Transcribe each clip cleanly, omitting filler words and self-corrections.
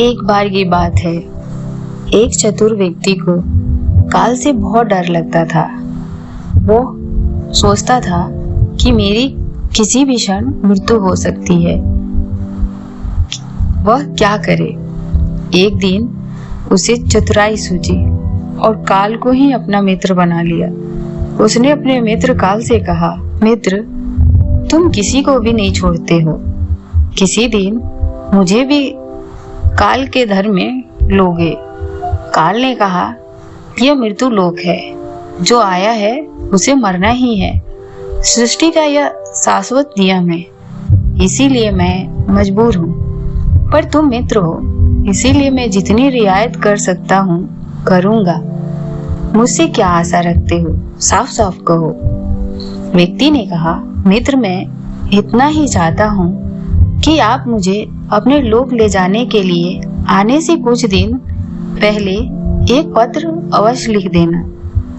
एक बार की बात है, एक चतुर व्यक्ति को काल से बहुत डर लगता था। वो सोचता था कि मेरी किसी भी क्षण मृत्यु हो सकती है। वह क्या करे? एक दिन उसे चतुराई सूझी और काल को ही अपना मित्र बना लिया। उसने अपने मित्र काल से कहा, मित्र, तुम किसी को भी नहीं छोड़ते हो। किसी दिन मुझे भी काल के धर में लोगे। काल ने कहा, यह मृत्यु लोक है, जो आया है उसे मरना ही है। सृष्टि का यह शाश्वत नियम है, इसीलिए मैं मजबूर हूँ। पर तुम मित्र हो, इसीलिए मैं जितनी रियायत कर सकता हूँ करूँगा। मुझसे क्या आशा रखते हो? साफ साफ कहो। व्यक्ति ने कहा, मित्र, मैं इतना ही चाहता हूँ कि आप मुझे अपने लोक ले जाने के लिए आने से कुछ दिन पहले एक पत्र अवश्य लिख देना,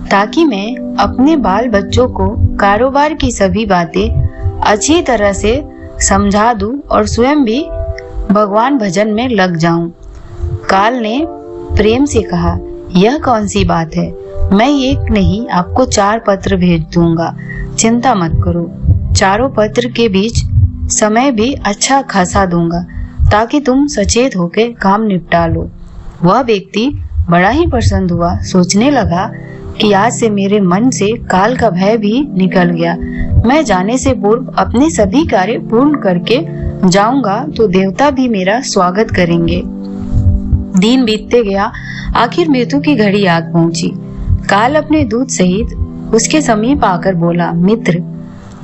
ताकि मैं अपने बाल बच्चों को कारोबार की सभी बातें अच्छी तरह से समझा दूं और स्वयं भी भगवान भजन में लग जाऊं। काल ने प्रेम से कहा, यह कौन सी बात है? मैं एक नहीं आपको 4 पत्र भेज दूंगा, चिंता मत करो। चारों पत्र के बीच समय भी अच्छा खासा दूंगा, ताकि तुम सचेत होकर काम निपटा लो। वह व्यक्ति बड़ा ही प्रसन्न हुआ। सोचने लगा कि आज से मेरे मन से काल का भय भी निकल गया। मैं जाने से पूर्व अपने सभी कार्य पूर्ण करके जाऊंगा तो देवता भी मेरा स्वागत करेंगे। दिन बीतते गया, आखिर मृत्यु की घड़ी आ पहुंची। काल अपने दूत सहित उसके समीप आकर बोला, मित्र,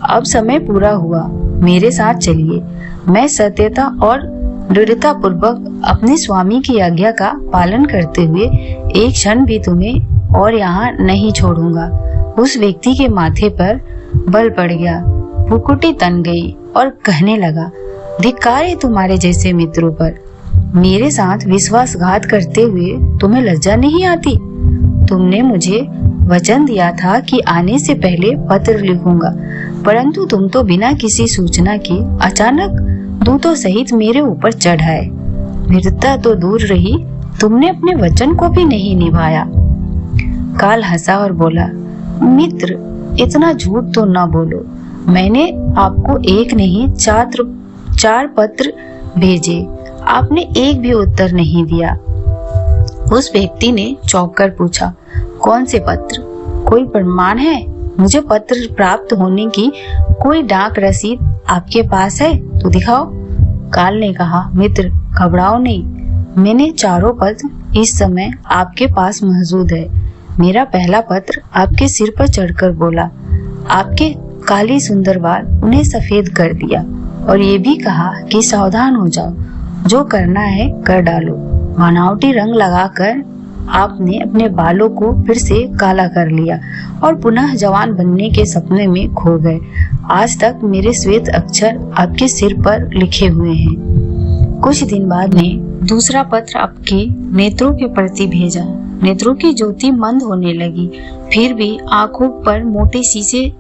अब समय पूरा हुआ, मेरे साथ चलिए। मैं सत्यता और दृढ़ता पूर्वक अपने स्वामी की आज्ञा का पालन करते हुए एक क्षण भी तुम्हें और यहाँ नहीं छोड़ूंगा। उस व्यक्ति के माथे पर बल पड़ गया, भुकुटी तन गई और कहने लगा, धिक्कार है तुम्हारे जैसे मित्रों पर। मेरे साथ विश्वासघात करते हुए तुम्हें लज्जा नहीं आती? तुमने मुझे वचन दिया था कि आने से पहले पत्र लिखूंगा, परंतु तुम तो बिना किसी सूचना के अचानक दूतों सहित मेरे ऊपर चढ़ आए। वीरता तो दूर रही, तुमने अपने वचन को भी नहीं निभाया। काल हंसा और बोला, मित्र, इतना झूठ तो न बोलो। मैंने आपको एक नहीं 4 पत्र भेजे, आपने एक भी उत्तर नहीं दिया। उस व्यक्ति ने चौंक कर पूछा, कौन से पत्र? कोई प्रमाण है? मुझे पत्र प्राप्त होने की कोई डाक रसीद आपके पास है तो दिखाओ। काल ने कहा, मित्र, घबराओ नहीं, मैंने 4 पत्र इस समय आपके पास मौजूद है। मेरा पहला पत्र आपके सिर पर चढ़कर बोला, आपके काली सुंदर बाल उन्हें सफेद कर दिया और ये भी कहा कि सावधान हो जाओ, जो करना है कर डालो। बनावटी रंग लगाकर आपने अपने बालों को फिर से काला कर लिया और पुनः जवान बनने के सपने में खो गए। आज तक मेरे श्वेत अक्षर आपके सिर पर लिखे हुए हैं। कुछ दिन बाद में दूसरा पत्र आपके नेत्रों के प्रति भेजा। नेत्रों की ज्योति मंद होने लगी, फिर भी आंखों पर मोटे शीशे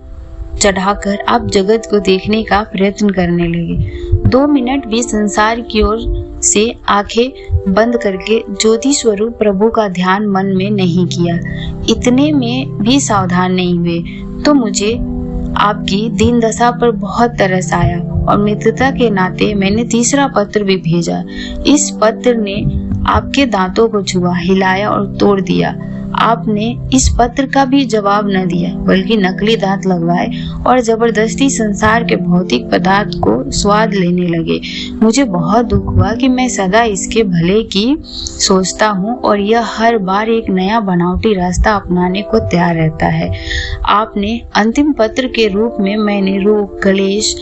चढ़ाकर आप जगत को देखने का प्रयत्न करने लगे। 2 मिनट भी संसार की ओर से आंखें बंद करके ज्योति स्वरूप प्रभु का ध्यान मन में नहीं किया। इतने में भी सावधान नहीं हुए तो मुझे आपकी दीन दशा पर बहुत तरस आया और मित्रता के नाते मैंने तीसरा पत्र भी भेजा। इस पत्र ने आपके दांतों को छुआ, हिलाया और तोड़ दिया। आपने इस पत्र का भी जवाब न दिया, बल्कि नकली दांत लगवाए और जबरदस्ती संसार के भौतिक पदार्थ को स्वाद लेने लगे। मुझे बहुत दुख हुआ कि मैं सदा इसके भले की सोचता हूँ और यह हर बार एक नया बनावटी रास्ता अपनाने को तैयार रहता है। आपने अंतिम पत्र के रूप में मैंने रोग, क्लेश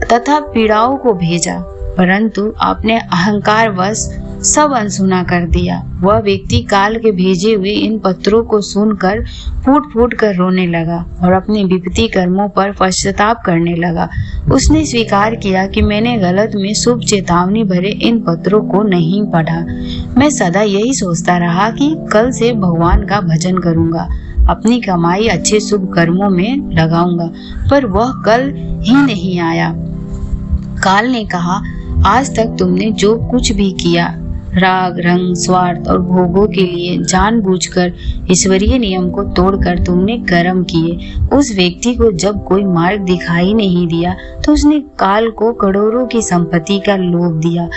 तथा पीड़ाओं को भेजा, परंतु आपने अहंकारवश सब अनसुना कर दिया। वह व्यक्ति काल के भेजे हुए इन पत्रों को सुनकर फूट फूट कर रोने लगा और अपने विपत्ति कर्मों पर पश्चाताप करने लगा। उसने स्वीकार किया कि मैंने गलत में शुभ चेतावनी भरे इन पत्रों को नहीं पढ़ा। मैं सदा यही सोचता रहा कि कल से भगवान का भजन करूंगा, अपनी कमाई अच्छे शुभ कर्मों में लगाऊंगा, पर वह कल ही नहीं आया। काल ने कहा, आज तक तुमने जो कुछ भी किया, राग रंग स्वार्थ और भोगों के लिए जानबूझकर ईश्वरीय नियम को तोड़कर तुमने कर्म किए। उस व्यक्ति को जब कोई मार्ग दिखाई नहीं दिया तो उसने काल को करोड़ों की संपत्ति का लोभ दिया।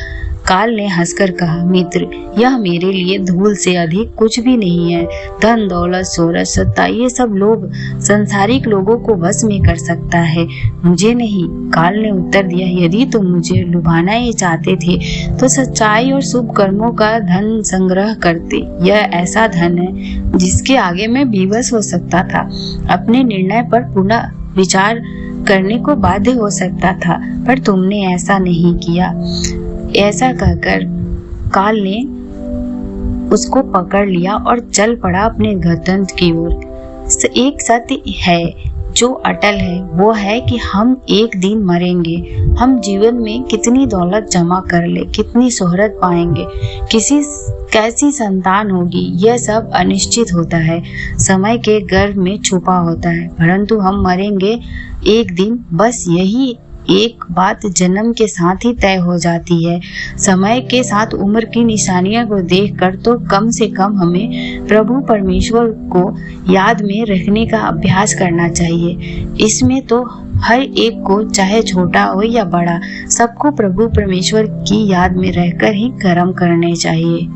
काल ने हंसकर कहा, मित्र, यह मेरे लिए धूल से अधिक कुछ भी नहीं है। धन दौलत शोहरत सत्ता ये सब लोभ संसारिक लोगों को वश में कर सकता है, मुझे नहीं। काल ने उत्तर दिया, यदि तुम मुझे लुभाना ही चाहते थे तो सच्चाई और शुभ कर्मों का धन संग्रह करते। यह ऐसा धन है जिसके आगे मैं विवश हो सकता था, अपने निर्णय पर पुनः विचार करने को बाध्य हो सकता था, पर तुमने ऐसा नहीं किया। ऐसा कहकर काल ने उसको पकड़ लिया और चल पड़ा अपने गंतव्य की ओर। एक सत्य है जो अटल है, वो है कि हम एक दिन मरेंगे। हम जीवन में कितनी दौलत जमा कर ले, कितनी शोहरत पाएंगे, कैसी संतान होगी, यह सब अनिश्चित होता है, समय के गर्भ में छुपा होता है, परंतु हम मरेंगे एक दिन। बस यही एक बात जन्म के साथ ही तय हो जाती है। समय के साथ उम्र की निशानियों को देखकर तो कम से कम हमें प्रभु परमेश्वर को याद में रखने का अभ्यास करना चाहिए। इसमें तो हर एक को, चाहे छोटा हो या बड़ा, सबको प्रभु परमेश्वर की याद में रहकर ही कर्म करने चाहिए।